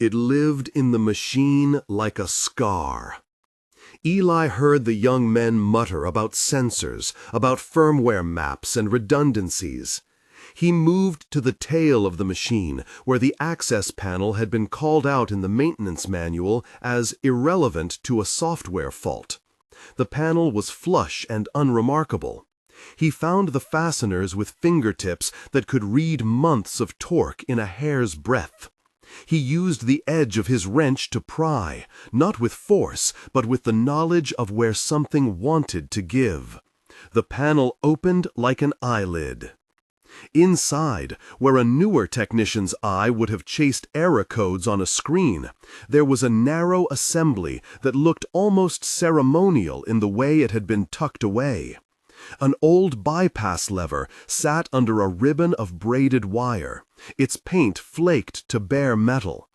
It lived in the machine like a scar. Eli heard the young men mutter about sensors, about firmware maps and redundancies. He moved to the tail of the machine, where the access panel had been called out in the maintenance manual as irrelevant to a software fault. The panel was flush and unremarkable. He found the fasteners with fingertips that could read months of torque in a hair's breadth. He used the edge of his wrench to pry, not with force, but with the knowledge of where something wanted to give. The panel opened like an eyelid. Inside, where a newer technician's eye would have chased error codes on a screen, there was a narrow assembly that looked almost ceremonial in the way it had been tucked away. An old bypass lever sat under a ribbon of braided wire, its paint flaked to bare metal.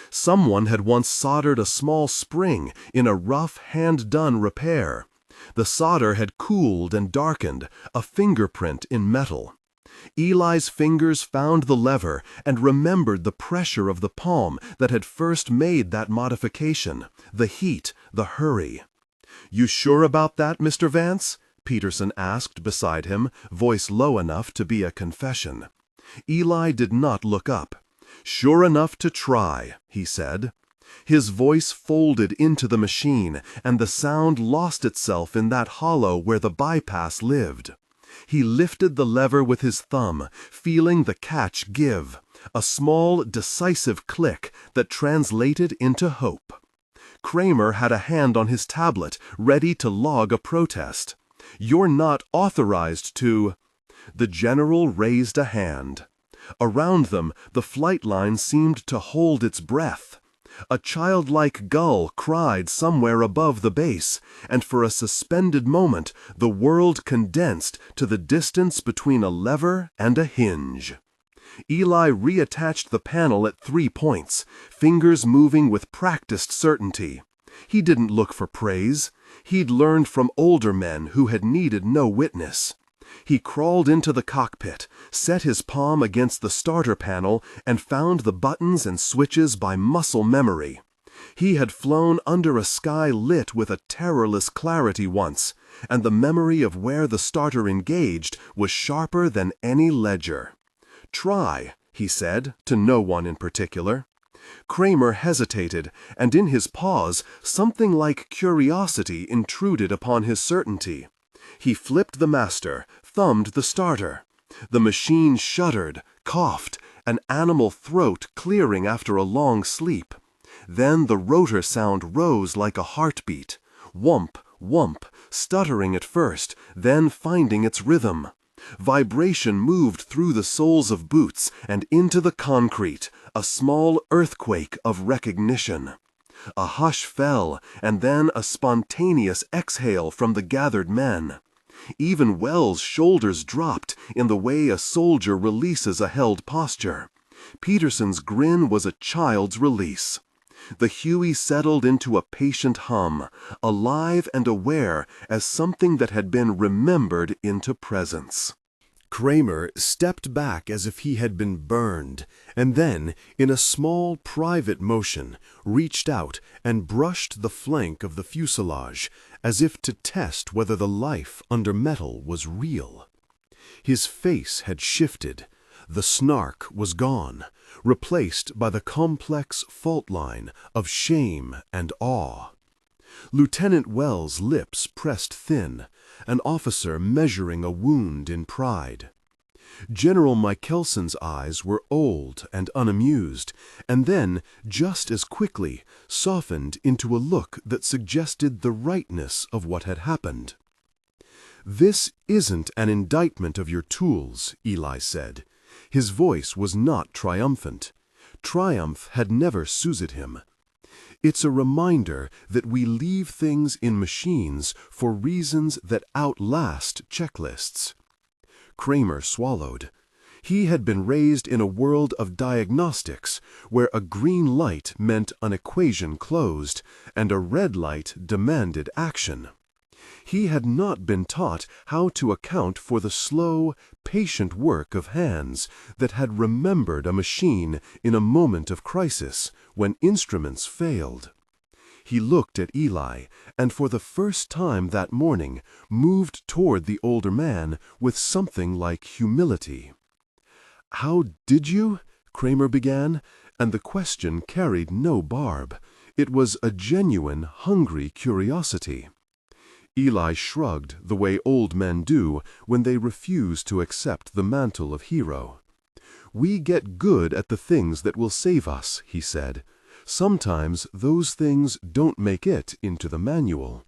Someone had once soldered a small spring in a rough, hand-done repair. The solder had cooled and darkened, a fingerprint in metal. Eli's fingers found the lever and remembered the pressure of the palm that had first made that modification, the heat, the hurry. "You sure about that, Mr. Vance?" Peterson asked beside him, voice low enough to be a confession. Eli did not look up. "Sure enough to try," he said. His voice folded into the machine, and the sound lost itself in that hollow where the bypass lived. He lifted the lever with his thumb, feeling the catch give, a small, decisive click that translated into hope. Kramer had a hand on his tablet, ready to log a protest. "You're not authorized to—" The general raised a hand. Around them, the flight line seemed to hold its breath. A childlike gull cried somewhere above the base, and for a suspended moment the world condensed to the distance between a lever and a hinge. Eli reattached the panel at 3 points, fingers moving with practiced certainty. He didn't look for praise. He'd learned from older men who had needed no witness. He crawled into the cockpit, set his palm against the starter panel, and found the buttons and switches by muscle memory. He had flown under a sky lit with a terrorless clarity once, and the memory of where the starter engaged was sharper than any ledger. "Try," he said, to no one in particular. Kramer hesitated, and in his pause something like curiosity intruded upon his certainty. He flipped the master, thumbed the starter. The machine shuddered, coughed, an animal throat clearing after a long sleep. Then the rotor sound rose like a heartbeat. Whump, whump, stuttering at first, then finding its rhythm. Vibration moved through the soles of boots and into the concrete, a small earthquake of recognition. A hush fell, and then a spontaneous exhale from the gathered men. Even Wells' shoulders dropped in the way a soldier releases a held posture. Peterson's grin was a child's release. The Huey settled into a patient hum, alive and aware as something that had been remembered into presence. Kramer stepped back as if he had been burned, and then, in a small, private motion, reached out and brushed the flank of the fuselage, as if to test whether the life under metal was real. His face had shifted. The snark was gone, replaced by the complex fault line of shame and awe. Lieutenant Wells' lips pressed thin, an officer measuring a wound in pride. General Michelson's eyes were old and unamused, and then, just as quickly, softened into a look that suggested the rightness of what had happened. "This isn't an indictment of your tools," Eli said. His voice was not triumphant. Triumph had never suited him. "It's a reminder that we leave things in machines for reasons that outlast checklists." Kramer swallowed. He had been raised in a world of diagnostics, where a green light meant an equation closed, and a red light demanded action. He had not been taught how to account for the slow, patient work of hands that had remembered a machine in a moment of crisis when instruments failed. He looked at Eli, and for the first time that morning moved toward the older man with something like humility. "How did you?" Kramer began, and the question carried no barb. It was a genuine, hungry curiosity. Eli shrugged the way old men do when they refuse to accept the mantle of hero. "We get good at the things that will save us," he said. "Sometimes those things don't make it into the manual."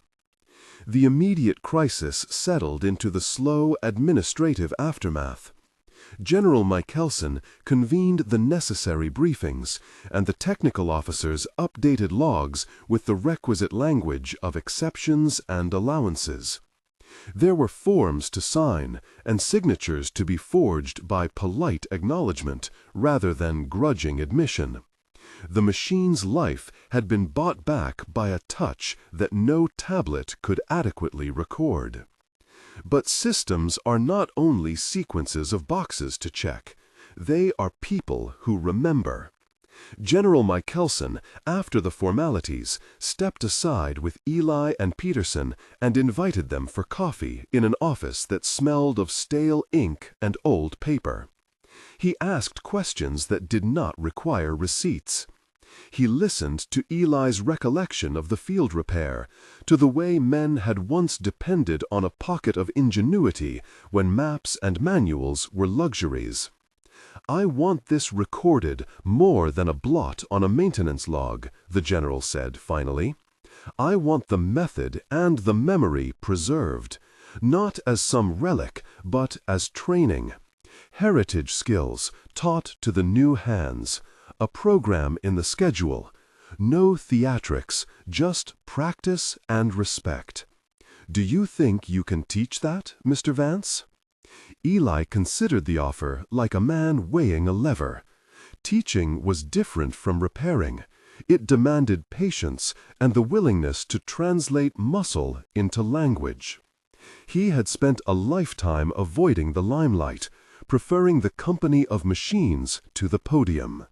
The immediate crisis settled into the slow administrative aftermath. General Michelson convened the necessary briefings, and the technical officers updated logs with the requisite language of exceptions and allowances. There were forms to sign and signatures to be forged by polite acknowledgement rather than grudging admission. The machine's life had been bought back by a touch that no tablet could adequately record. But systems are not only sequences of boxes to check. They are people who remember. General Michelson, after the formalities, stepped aside with Eli and Peterson and invited them for coffee in an office that smelled of stale ink and old paper. He asked questions that did not require receipts. He listened to Eli's recollection of the field repair, to the way men had once depended on a pocket of ingenuity when maps and manuals were luxuries. "I want this recorded more than a blot on a maintenance log," the general said finally. "I want the method and the memory preserved, not as some relic, but as training. Heritage skills taught to the new hands. A program in the schedule. No theatrics, just practice and respect. Do you think you can teach that, Mr. Vance?" Eli considered the offer like a man weighing a lever. Teaching was different from repairing. It demanded patience and the willingness to translate muscle into language. He had spent a lifetime avoiding the limelight, preferring the company of machines to the podium.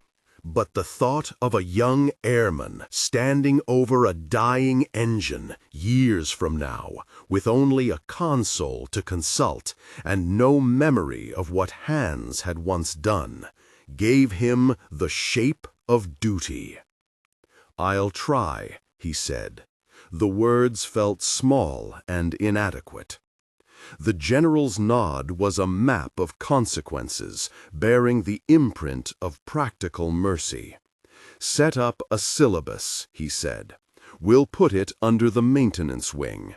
But the thought of a young airman standing over a dying engine years from now, with only a console to consult and no memory of what hands had once done, gave him the shape of duty. "I'll try," he said. The words felt small and inadequate. The general's nod was a map of consequences, bearing the imprint of practical mercy. "Set up a syllabus," he said. "We'll put it under the maintenance wing.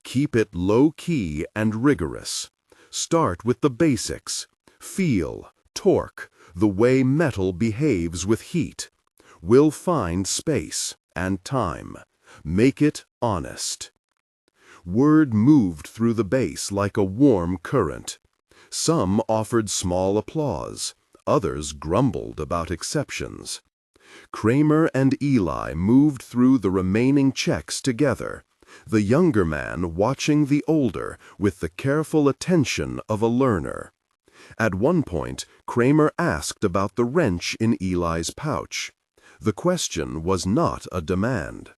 Keep it low-key and rigorous. Start with the basics. Feel, torque, the way metal behaves with heat. We'll find space and time. Make it honest." Word moved through the base like a warm current. Some offered small applause. Others grumbled about exceptions. Kramer and Eli moved through the remaining checks together, the younger man watching the older with the careful attention of a learner. At one point, Kramer asked about the wrench in Eli's pouch. The question was not a demand.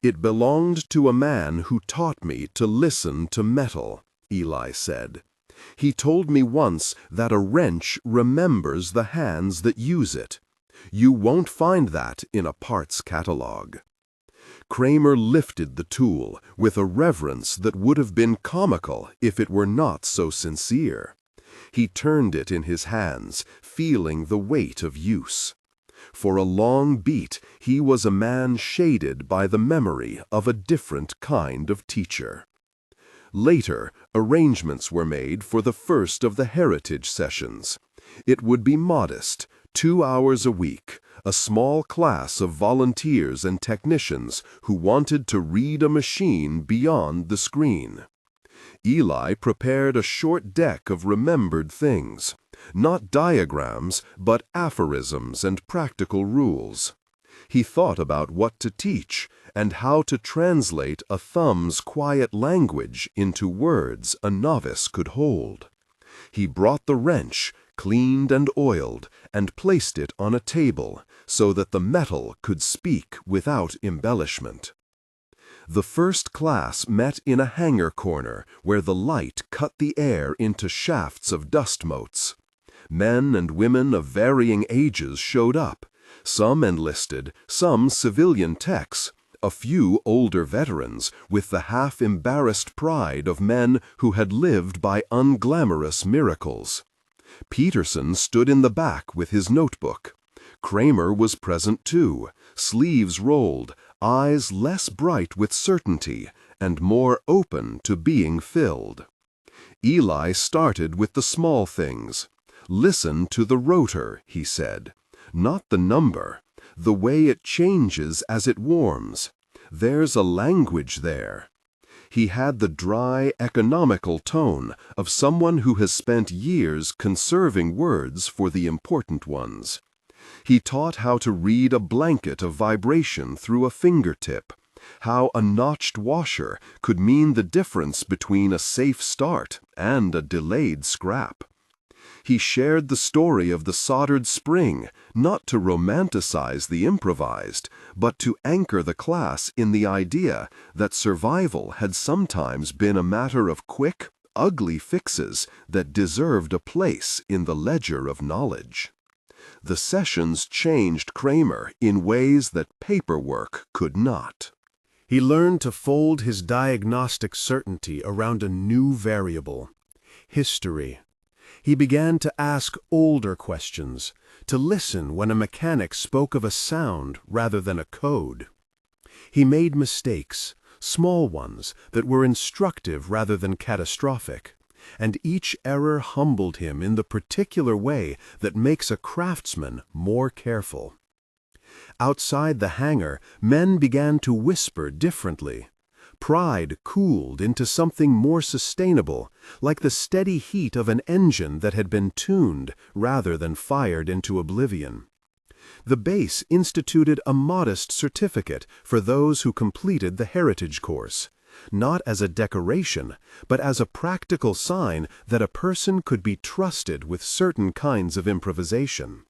"It belonged to a man who taught me to listen to metal," Eli said. "He told me once that a wrench remembers the hands that use it. You won't find that in a parts catalog." Kramer lifted the tool with a reverence that would have been comical if it were not so sincere. He turned it in his hands, feeling the weight of use. For a long beat, he was a man shaded by the memory of a different kind of teacher. Later, arrangements were made for the first of the heritage sessions. It would be modest, 2 hours a week, a small class of volunteers and technicians who wanted to read a machine beyond the screen. Eli prepared a short deck of remembered things, not diagrams, but aphorisms and practical rules. He thought about what to teach and how to translate a thumb's quiet language into words a novice could hold. He brought the wrench, cleaned and oiled, and placed it on a table so that the metal could speak without embellishment. The first class met in a hangar corner where the light cut the air into shafts of dust motes. Men and women of varying ages showed up, some enlisted, some civilian techs, a few older veterans with the half-embarrassed pride of men who had lived by unglamorous miracles. Peterson stood in the back with his notebook. Kramer was present too, sleeves rolled, eyes less bright with certainty and more open to being filled. Eli started with the small things. "Listen to the rotor," he said. "Not the number, the way it changes as it warms. There's a language there." He had the dry, economical tone of someone who has spent years conserving words for the important ones. He taught how to read a blanket of vibration through a fingertip, how a notched washer could mean the difference between a safe start and a delayed scrap. He shared the story of the soldered spring, not to romanticize the improvised, but to anchor the class in the idea that survival had sometimes been a matter of quick, ugly fixes that deserved a place in the ledger of knowledge. The sessions changed Kramer in ways that paperwork could not. He learned to fold his diagnostic certainty around a new variable: history. He began to ask older questions, to listen when a mechanic spoke of a sound rather than a code. He made mistakes, small ones that were instructive rather than catastrophic, and each error humbled him in the particular way that makes a craftsman more careful. Outside the hangar, men began to whisper differently. Pride cooled into something more sustainable, like the steady heat of an engine that had been tuned rather than fired into oblivion. The base instituted a modest certificate for those who completed the heritage course, not as a decoration, but as a practical sign that a person could be trusted with certain kinds of improvisation.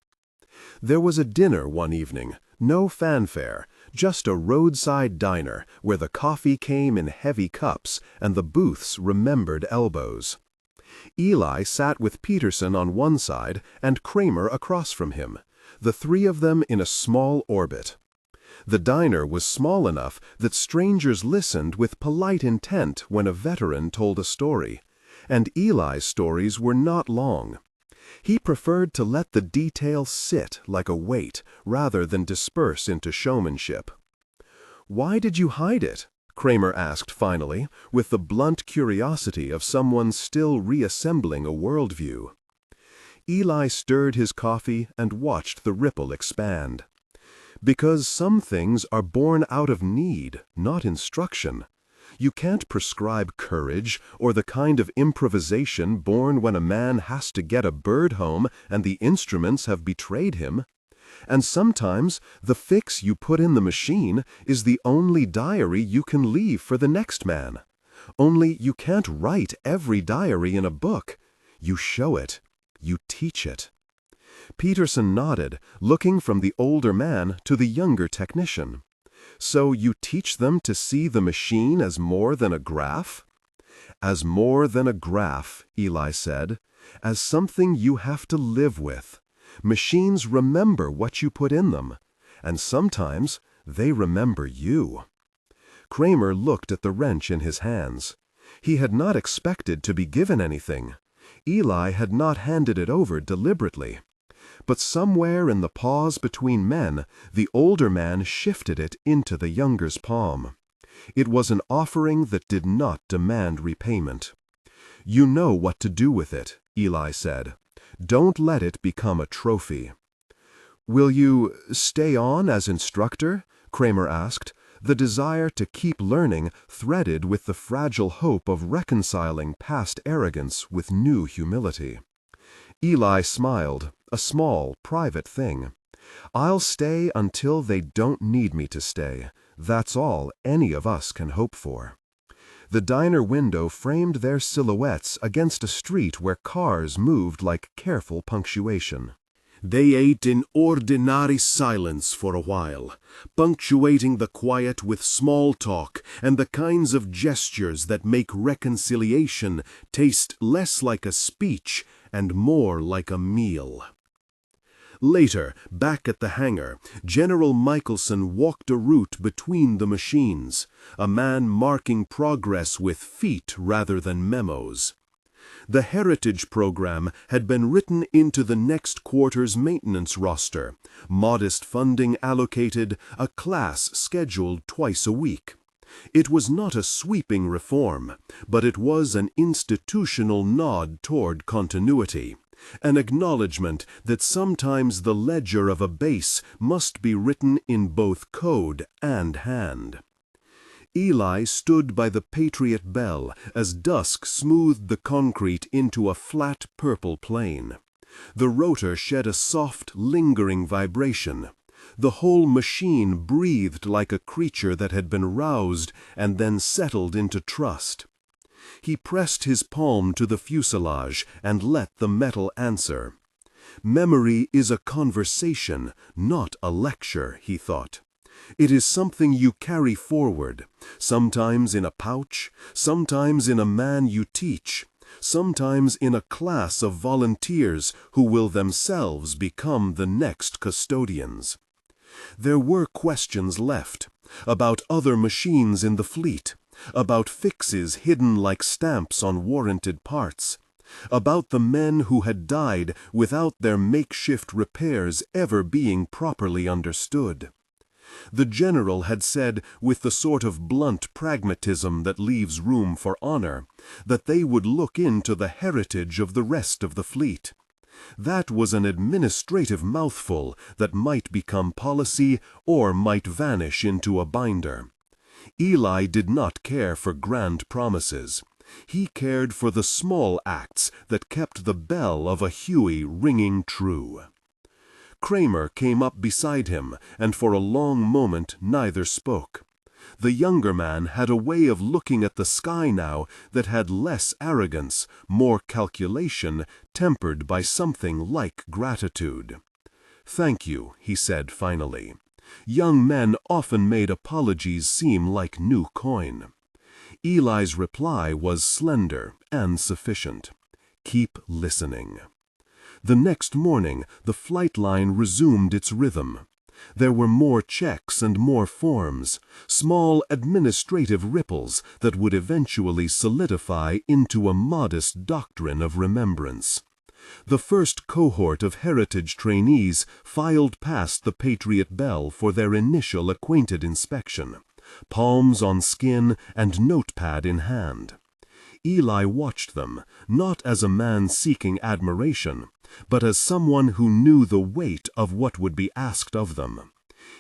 There was a dinner one evening, no fanfare, just a roadside diner where the coffee came in heavy cups and the booths remembered elbows. Eli sat with Peterson on one side and Kramer across from him, the three of them in a small orbit. The diner was small enough that strangers listened with polite intent when a veteran told a story, and Eli's stories were not long. He preferred to let the details sit like a weight rather than disperse into showmanship. "Why did you hide it?" Kramer asked finally, with the blunt curiosity of someone still reassembling a worldview. Eli stirred his coffee and watched the ripple expand. "Because some things are born out of need, not instruction. You can't prescribe courage or the kind of improvisation born when a man has to get a bird home and the instruments have betrayed him. And sometimes the fix you put in the machine is the only diary you can leave for the next man. Only you can't write every diary in a book. You show it. You teach it." Peterson nodded, looking from the older man to the younger technician. "So you teach them to see the machine as more than a graph?" "As more than a graph," Eli said, "as something you have to live with. Machines remember what you put in them, and sometimes they remember you." Kramer looked at the wrench in his hands. He had not expected to be given anything. Eli had not handed it over deliberately. But somewhere in the pause between men, the older man shifted it into the younger's palm. It was an offering that did not demand repayment. "You know what to do with it," Eli said. "Don't let it become a trophy." "Will you stay on as instructor?" Kramer asked, the desire to keep learning threaded with the fragile hope of reconciling past arrogance with new humility. Eli smiled, a small, private thing. I'll stay until they don't need me to stay. That's all any of us can hope for. The diner window framed their silhouettes against a street where cars moved like careful punctuation. They ate in ordinary silence for a while, punctuating the quiet with small talk and the kinds of gestures that make reconciliation taste less like a speech and more like a meal. Later, back at the hangar, General Michelson walked a route between the machines, a man marking progress with feet rather than memos. The Heritage program had been written into the next quarter's maintenance roster, modest funding allocated, a class scheduled twice a week. It was not a sweeping reform, but it was an institutional nod toward continuity, an acknowledgement that sometimes the ledger of a base must be written in both code and hand. Eli stood by the Patriot Bell as dusk smoothed the concrete into a flat purple plain. The rotor shed a soft, lingering vibration. The whole machine breathed like a creature that had been roused and then settled into trust. He pressed his palm to the fuselage and let the metal answer. Memory is a conversation, not a lecture, he thought. It is something you carry forward, sometimes in a pouch, sometimes in a man you teach, sometimes in a class of volunteers who will themselves become the next custodians. There were questions left, about other machines in the fleet, about fixes hidden like stamps on warranted parts, about the men who had died without their makeshift repairs ever being properly understood. The general had said, with the sort of blunt pragmatism that leaves room for honor, that they would look into the heritage of the rest of the fleet. That was an administrative mouthful that might become policy or might vanish into a binder. Eli did not care for grand promises. He cared for the small acts that kept the bell of a Huey ringing true. Kramer came up beside him, and for a long moment neither spoke. The younger man had a way of looking at the sky now that had less arrogance, more calculation, tempered by something like gratitude. "Thank you," he said finally. Young men often made apologies seem like new coin. Eli's reply was slender and sufficient. "Keep listening." The next morning, the flight line resumed its rhythm. There were more checks and more forms, small administrative ripples that would eventually solidify into a modest doctrine of remembrance. The first cohort of Heritage trainees filed past the Patriot Bell for their initial acquainted inspection, palms on skin and notepad in hand. Eli watched them, not as a man seeking admiration, but as someone who knew the weight of what would be asked of them.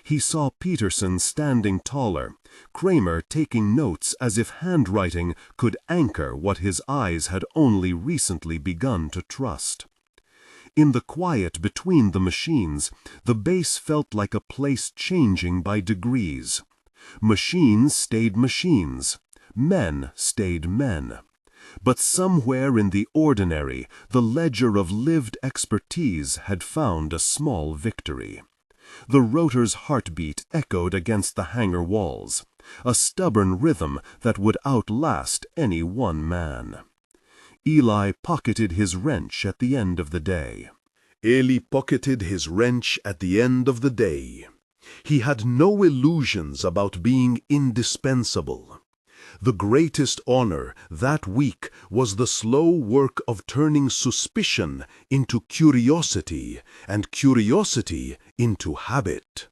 He saw Peterson standing taller, Kramer taking notes as if handwriting could anchor what his eyes had only recently begun to trust. In the quiet between the machines, the base felt like a place changing by degrees. Machines stayed machines. Men stayed men. But somewhere in the ordinary, the ledger of lived expertise had found a small victory. The rotor's heartbeat echoed against the hangar walls, a stubborn rhythm that would outlast any one man. Eli pocketed his wrench at the end of the day. Eli pocketed his wrench at the end of the day. He had no illusions about being indispensable. The greatest honor that week was the slow work of turning suspicion into curiosity and curiosity into habit.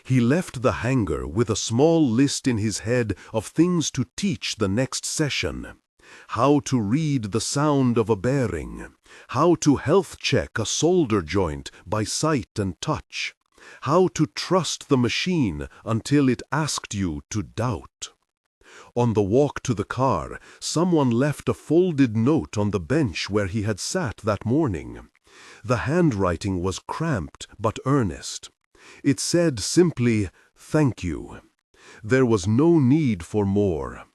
He left the hangar with a small list in his head of things to teach the next session. How to read the sound of a bearing, how to health check a solder joint by sight and touch, how to trust the machine until it asked you to doubt. On the walk to the car, someone left a folded note on the bench where he had sat that morning. The handwriting was cramped but earnest. It said simply, "Thank you." There was no need for more.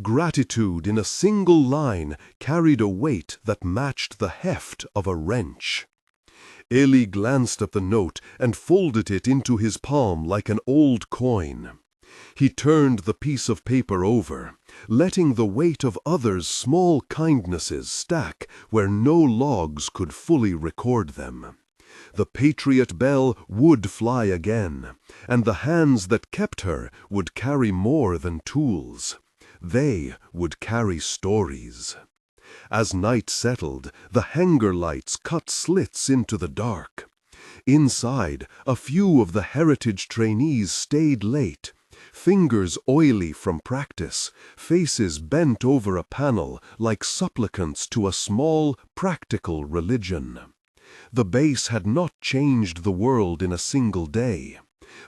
Gratitude in a single line carried a weight that matched the heft of a wrench. Eli glanced at the note and folded it into his palm like an old coin. He turned the piece of paper over, letting the weight of others' small kindnesses stack where no logs could fully record them. The Patriot Bell would fly again, and the hands that kept her would carry more than tools. They would carry stories. As night settled, the hangar lights cut slits into the dark. Inside, a few of the Heritage trainees stayed late, fingers oily from practice, faces bent over a panel like supplicants to a small, practical religion. The base had not changed the world in a single day,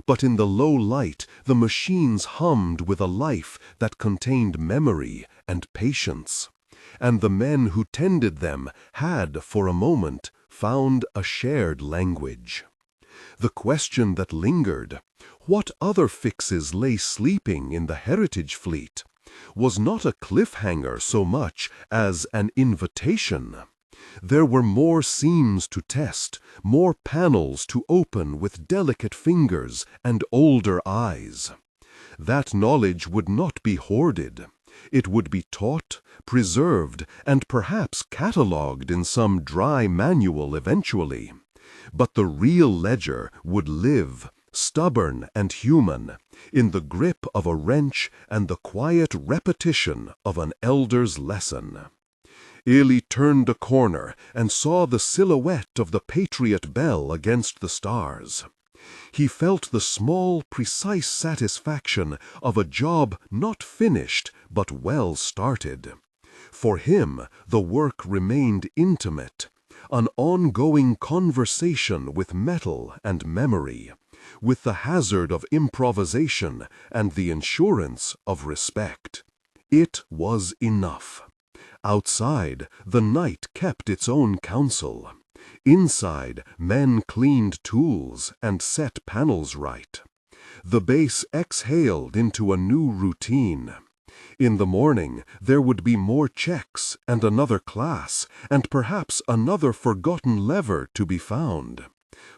but in the low light the machines hummed with a life that contained memory and patience, and the men who tended them had, for a moment, found a shared language. The question that lingered, what other fixes lay sleeping in the Heritage fleet, was not a cliffhanger so much as an invitation. There were more seams to test, more panels to open with delicate fingers and older eyes. That knowledge would not be hoarded. It would be taught, preserved, and perhaps catalogued in some dry manual eventually. But the real ledger would live, stubborn and human, in the grip of a wrench and the quiet repetition of an elder's lesson. Eli turned a corner and saw the silhouette of the Patriot Bell against the stars. He felt the small, precise satisfaction of a job not finished but well started. For him, the work remained intimate, an ongoing conversation with metal and memory, with the hazard of improvisation and the insurance of respect. It was enough. Outside, the night kept its own counsel. Inside, men cleaned tools and set panels right. The base exhaled into a new routine. In the morning, there would be more checks and another class, and perhaps another forgotten lever to be found.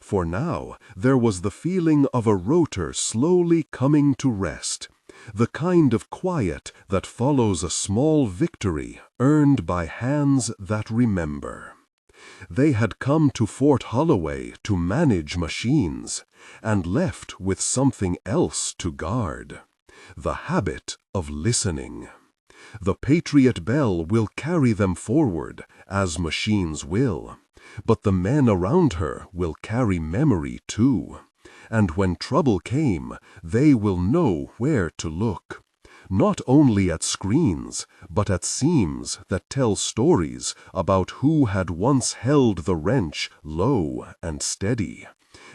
For now, there was the feeling of a rotor slowly coming to rest, the kind of quiet that follows a small victory earned by hands that remember. They had come to Fort Holloway to manage machines, and left with something else to guard: the habit of listening. The Patriot Bell will carry them forward, as machines will, but the men around her will carry memory too. And when trouble came, they will know where to look, not only at screens, but at seams that tell stories about who had once held the wrench low and steady,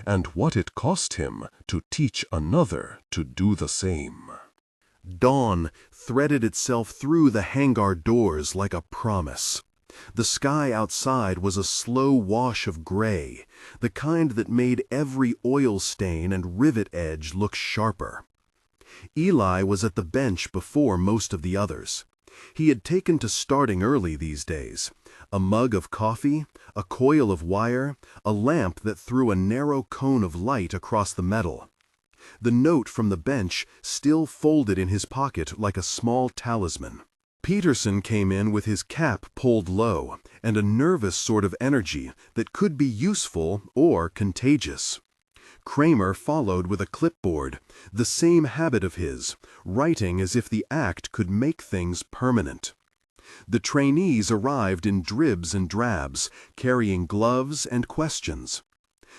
and what it cost him to teach another to do the same. Dawn threaded itself through the hangar doors like a promise. The sky outside was a slow wash of gray, the kind that made every oil stain and rivet edge look sharper. Eli was at the bench before most of the others. He had taken to starting early these days. A mug of coffee, a coil of wire, a lamp that threw a narrow cone of light across the metal. The note from the bench still folded in his pocket like a small talisman. Peterson came in with his cap pulled low and a nervous sort of energy that could be useful or contagious. Kramer followed with a clipboard, the same habit of his, writing as if the act could make things permanent. The trainees arrived in dribs and drabs, carrying gloves and questions.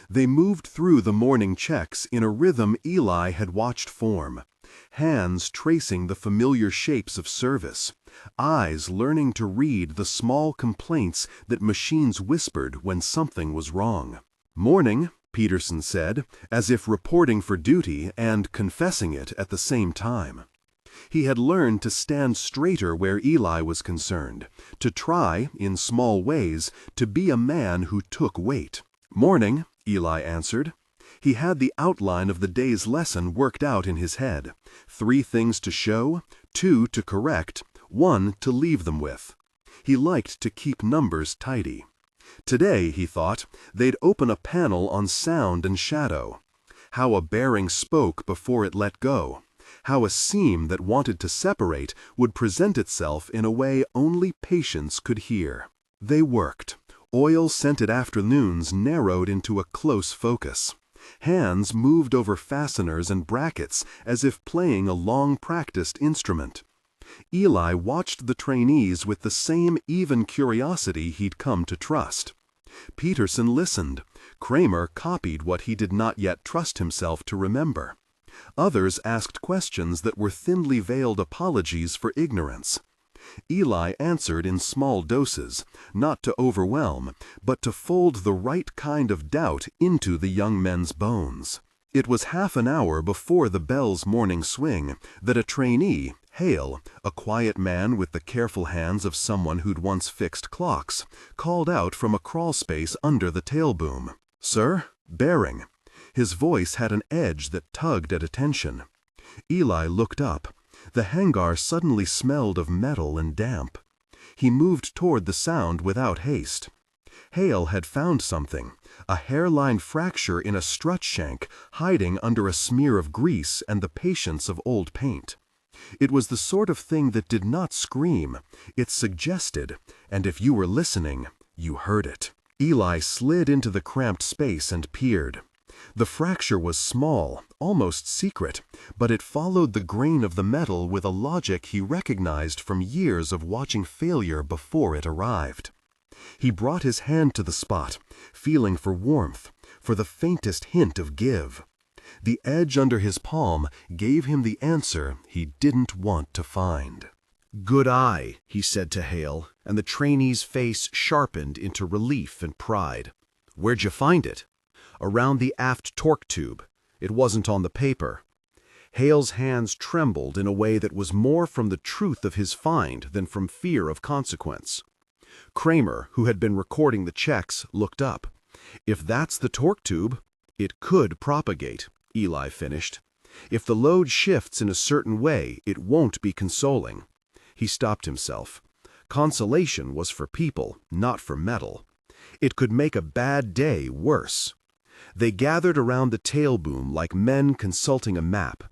They moved through the morning checks in a rhythm Eli had watched form, hands tracing the familiar shapes of service, eyes learning to read the small complaints that machines whispered when something was wrong. "Morning," Peterson said, as if reporting for duty and confessing it at the same time. He had learned to stand straighter where Eli was concerned, to try, in small ways, to be a man who took weight. "Morning," Eli answered. He had the outline of the day's lesson worked out in his head. 3 things to show, 2 to correct, 1 to leave them with. He liked to keep numbers tidy. Today, he thought, they'd open a panel on sound and shadow. How a bearing spoke before it let go. How a seam that wanted to separate would present itself in a way only patience could hear. They worked. Oil-scented afternoons narrowed into a close focus. Hands moved over fasteners and brackets as if playing a long-practiced instrument. Eli watched the trainees with the same even curiosity he'd come to trust. Peterson listened. Kramer copied what he did not yet trust himself to remember. Others asked questions that were thinly veiled apologies for ignorance. Eli answered in small doses, not to overwhelm, but to fold the right kind of doubt into the young men's bones. It was half an hour before the bell's morning swing that a trainee, Hale, a quiet man with the careful hands of someone who'd once fixed clocks, called out from a crawlspace under the tailboom. "Sir, bearing." His voice had an edge that tugged at attention. Eli looked up. The hangar suddenly smelled of metal and damp. He moved toward the sound without haste. Hale had found something, a hairline fracture in a strut shank hiding under a smear of grease and the patience of old paint. It was the sort of thing that did not scream. It suggested, and if you were listening, you heard it. Eli slid into the cramped space and peered. The fracture was small, almost secret, but it followed the grain of the metal with a logic he recognized from years of watching failure before it arrived. He brought his hand to the spot, feeling for warmth, for the faintest hint of give. The edge under his palm gave him the answer he didn't want to find. "Good eye," he said to Hale, and the trainee's face sharpened into relief and pride. "Where'd you find it?" "Around the aft torque tube. It wasn't on the paper." Hale's hands trembled in a way that was more from the truth of his find than from fear of consequence. Kramer, who had been recording the checks, looked up. "If that's the torque tube, it could propagate," Eli finished. "If the load shifts in a certain way, it won't be consoling." He stopped himself. Consolation was for people, not for metal. It could make a bad day worse. They gathered around the tailboom like men consulting a map.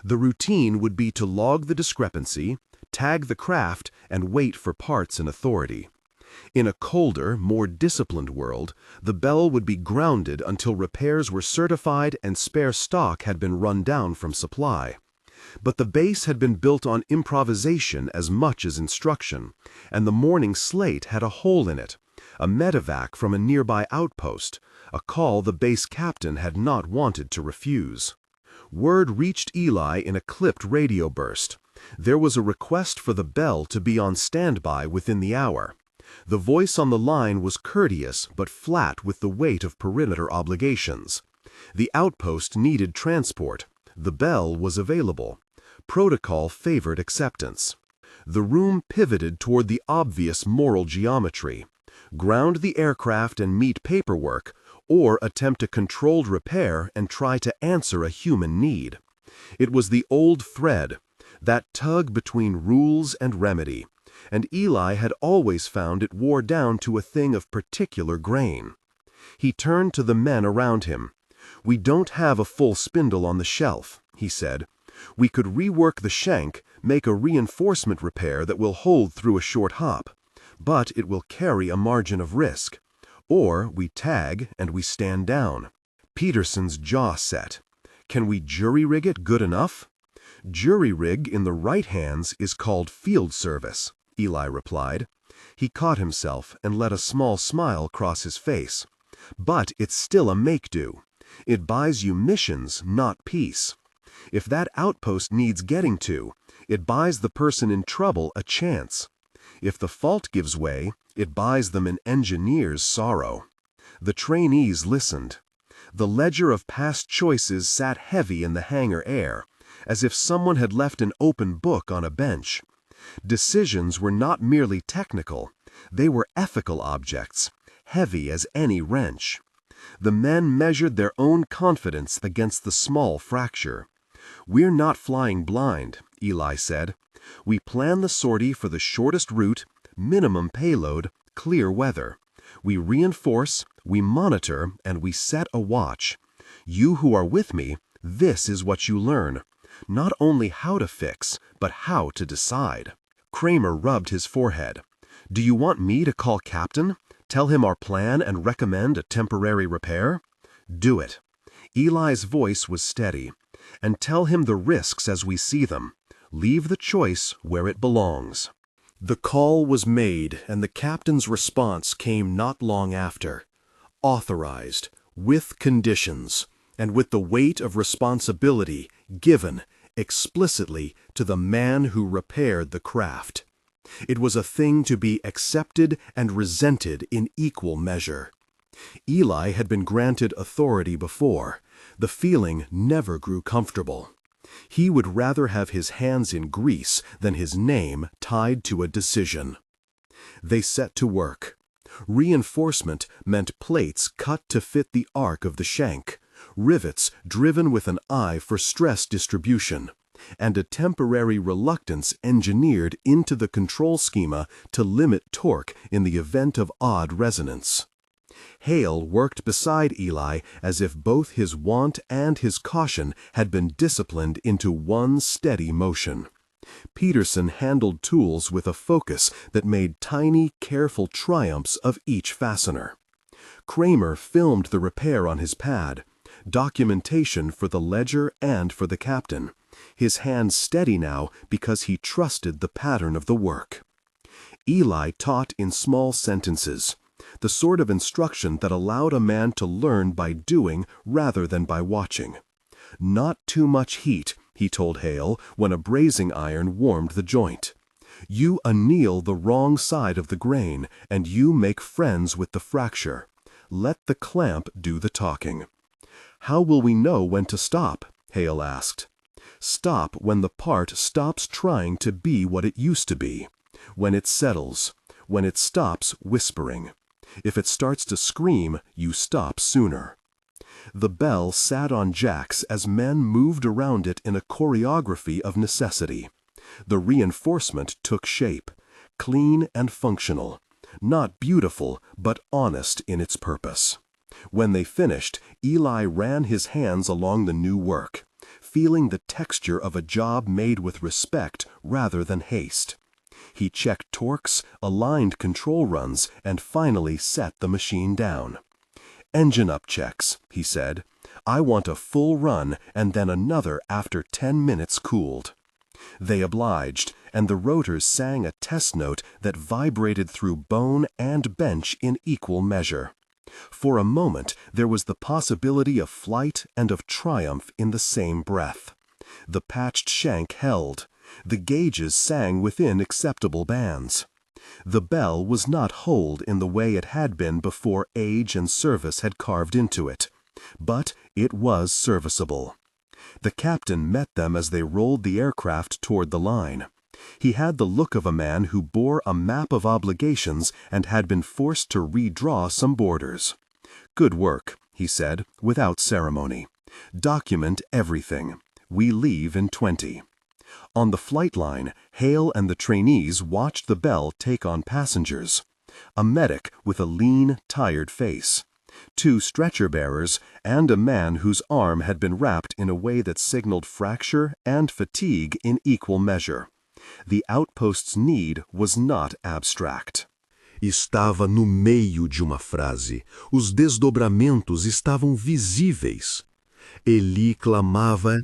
The routine would be to log the discrepancy, tag the craft, and wait for parts and authority. In a colder, more disciplined world, the bell would be grounded until repairs were certified and spare stock had been run down from supply. But the base had been built on improvisation as much as instruction, and the morning slate had a hole in it, a medevac from a nearby outpost, a call the base captain had not wanted to refuse. Word reached Eli in a clipped radio burst. There was a request for the bell to be on standby within the hour. The voice on the line was courteous but flat with the weight of perimeter obligations. The outpost needed transport. The bell was available. Protocol favored acceptance. The room pivoted toward the obvious moral geometry. Ground the aircraft and meet paperwork, or attempt a controlled repair and try to answer a human need. It was the old thread, that tug between rules and remedy, and Eli had always found it wore down to a thing of particular grain. He turned to the men around him. "We don't have a full spindle on the shelf," he said. "We could rework the shank, make a reinforcement repair that will hold through a short hop, but it will carry a margin of risk. Or we tag and we stand down." Peterson's jaw set. "Can we jury-rig it good enough?" "Jury-rig in the right hands is called field service," Eli replied. He caught himself and let a small smile cross his face. "But it's still a make-do. It buys you missions, not peace. If that outpost needs getting to, it buys the person in trouble a chance. If the fault gives way, it buys them an engineer's sorrow." The trainees listened. The ledger of past choices sat heavy in the hangar air, as if someone had left an open book on a bench. Decisions were not merely technical, they were ethical objects, heavy as any wrench. The men measured their own confidence against the small fracture. "We're not flying blind," Eli said. "We plan the sortie for the shortest route, minimum payload, clear weather. We reinforce, we monitor, and we set a watch. You who are with me, this is what you learn. Not only how to fix, but how to decide." Kramer rubbed his forehead. "Do you want me to call Captain? Tell him our plan and recommend a temporary repair?" "Do it." Eli's voice was steady. "And tell him the risks as we see them. Leave the choice where it belongs." The call was made, and the captain's response came not long after. Authorized, with conditions, and with the weight of responsibility given explicitly to the man who repaired the craft. It was a thing to be accepted and resented in equal measure. Eli had been granted authority before. The feeling never grew comfortable. He would rather have his hands in grease than his name tied to a decision. They set to work. Reinforcement meant plates cut to fit the arc of the shank, rivets driven with an eye for stress distribution, and a temporary reluctance engineered into the control schema to limit torque in the event of odd resonance. Hale worked beside Eli as if both his want and his caution had been disciplined into one steady motion. Peterson handled tools with a focus that made tiny, careful triumphs of each fastener. Kramer filmed the repair on his pad, documentation for the ledger and for the captain, his hands steady now because he trusted the pattern of the work. Eli taught in small sentences, the sort of instruction that allowed a man to learn by doing rather than by watching. Not too much heat, he told Hale when a brazing iron warmed the joint. You anneal the wrong side of the grain, and you make friends with the fracture. Let the clamp do the talking. How will we know when to stop? Hale asked. Stop when the part stops trying to be what it used to be, when it settles, when it stops whispering. If it starts to scream, you stop sooner. The bell sat on jacks as men moved around it in a choreography of necessity. The reinforcement took shape, clean and functional, not beautiful but honest in its purpose. When they finished, Eli ran his hands along the new work, feeling the texture of a job made with respect rather than haste. He checked torques, aligned control runs, and finally set the machine down. "Engine up checks," he said. "I want a full run and then another after 10 minutes cooled." They obliged, and the rotors sang a test note that vibrated through bone and bench in equal measure. For a moment there was the possibility of flight and of triumph in the same breath. The patched shank held. The gauges sang within acceptable bands. The bell was not holed in the way it had been before age and service had carved into it, but it was serviceable. The captain met them as they rolled the aircraft toward the line. He had the look of a man who bore a map of obligations and had been forced to redraw some borders. "Good work," he said, without ceremony. "Document everything. We leave in 20. On the flight line, Hale and the trainees watched the bell take on passengers. A medic with a lean, tired face, 2 stretcher-bearers, and a man whose arm had been wrapped in a way that signaled fracture and fatigue in equal measure. The outpost's need was not abstract. Estava no meio de uma frase. Os desdobramentos estavam visíveis. Eli clamava.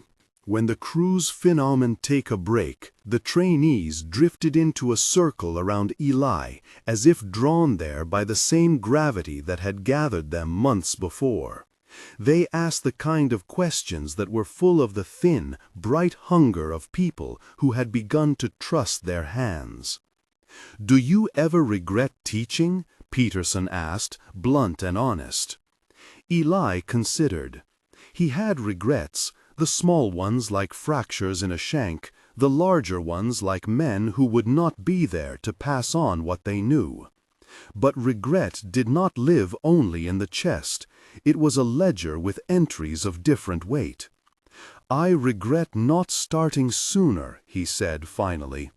When the crew's phenomenon take a break, the trainees drifted into a circle around Eli, as if drawn there by the same gravity that had gathered them months before. They asked the kind of questions that were full of the thin, bright hunger of people who had begun to trust their hands. "Do you ever regret teaching?" Peterson asked, blunt and honest. Eli considered. He had regrets, The small ones like fractures in a shank, the larger ones like men who would not be there to pass on what they knew. But regret did not live only in the chest. It was a ledger with entries of different weight. "I regret not starting sooner," he said finally.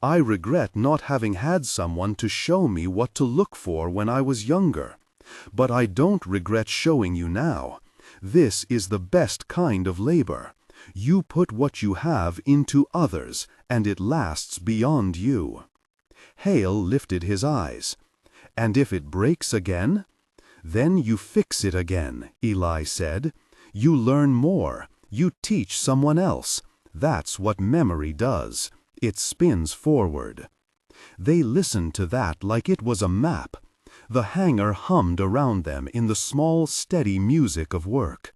"I regret not having had someone to show me what to look for when I was younger. But I don't regret showing you now. This is the best kind of labor. You put what you have into others, and it lasts beyond you." Hale lifted his eyes. "And if it breaks again?" "Then you fix it again," Eli said. "You learn more. You teach someone else. That's what memory does. It spins forward." They listened to that like it was a map. The hangar hummed around them in the small, steady music of work.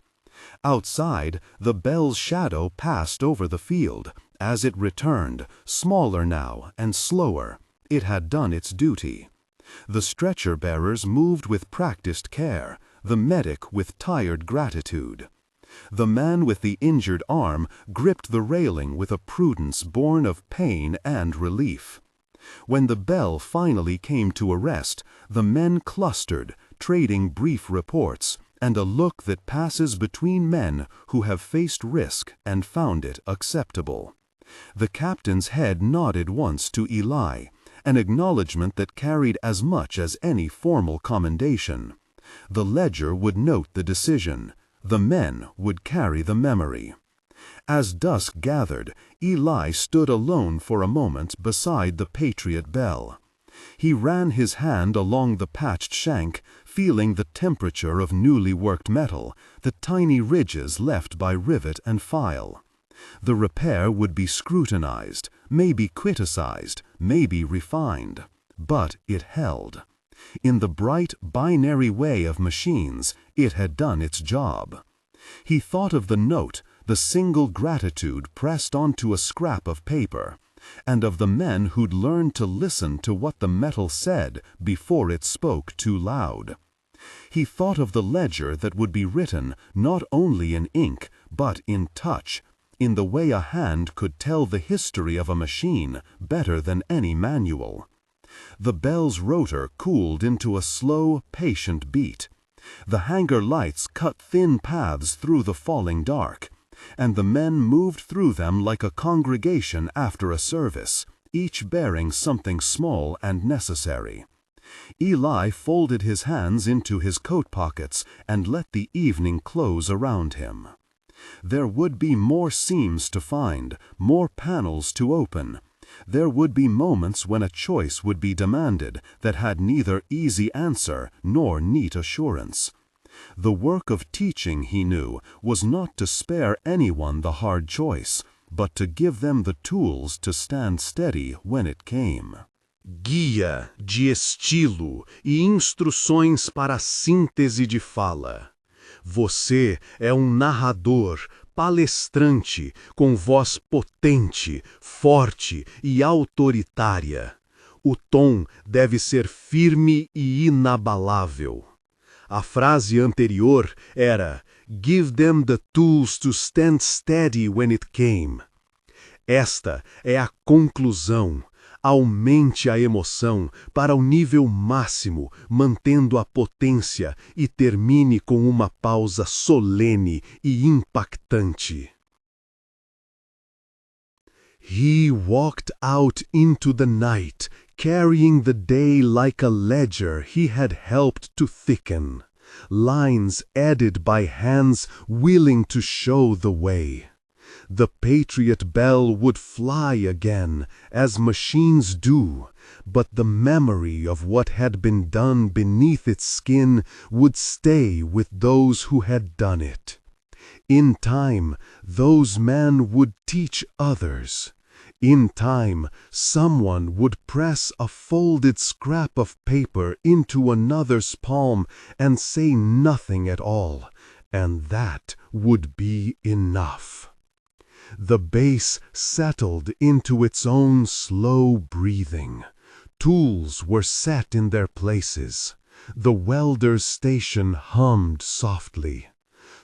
Outside, the Bell's shadow passed over the field. As it returned, smaller now and slower, it had done its duty. The stretcher-bearers moved with practiced care, the medic with tired gratitude. The man with the injured arm gripped the railing with a prudence born of pain and relief. When the bell finally came to a rest, the men clustered, trading brief reports, and a look that passes between men who have faced risk and found it acceptable. The captain's head nodded once to Eli, an acknowledgment that carried as much as any formal commendation. The ledger would note the decision. The men would carry the memory. As dusk gathered, Eli stood alone for a moment beside the Patriot Bell. He ran his hand along the patched shank, feeling the temperature of newly worked metal, the tiny ridges left by rivet and file. The repair would be scrutinized, maybe criticized, maybe refined. But it held. In the bright, binary way of machines, it had done its job. He thought of the note, the single gratitude pressed onto a scrap of paper, and of the men who'd learned to listen to what the metal said before it spoke too loud. He thought of the ledger that would be written not only in ink, but in touch, in the way a hand could tell the history of a machine better than any manual. The bell's rotor cooled into a slow, patient beat. The hangar lights cut thin paths through the falling dark, and the men moved through them like a congregation after a service, each bearing something small and necessary. Eli folded his hands into his coat pockets and let the evening close around him. There would be more seams to find, more panels to open. There would be moments when a choice would be demanded that had neither easy answer nor neat assurance. The work of teaching, he knew, was not to spare anyone the hard choice, but to give them the tools to stand steady when it came. Guia de estilo e instruções para a síntese de fala. Você é narrador, palestrante, com voz potente, forte e autoritária. O tom deve ser firme e inabalável. A frase anterior era "Give them the tools to stand steady when it came". Esta é a conclusão. Aumente a emoção para o nível máximo, mantendo a potência, e termine com uma pausa solene e impactante. He walked out into the night, carrying the day like a ledger he had helped to thicken, lines added by hands willing to show the way. The Patriot Bell would fly again, as machines do, but the memory of what had been done beneath its skin would stay with those who had done it. In time, those men would teach others. In time, someone would press a folded scrap of paper into another's palm and say nothing at all, and that would be enough. The bass settled into its own slow breathing. Tools were set in their places. The welder's station hummed softly.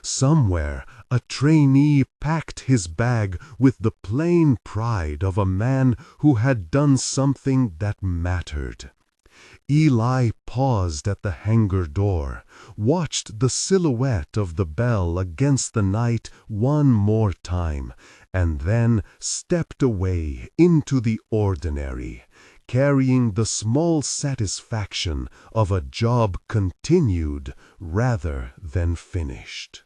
Somewhere a trainee packed his bag with the plain pride of a man who had done something that mattered. Eli paused at the hangar door, watched the silhouette of the bell against the night one more time, and then stepped away into the ordinary, carrying the small satisfaction of a job continued rather than finished.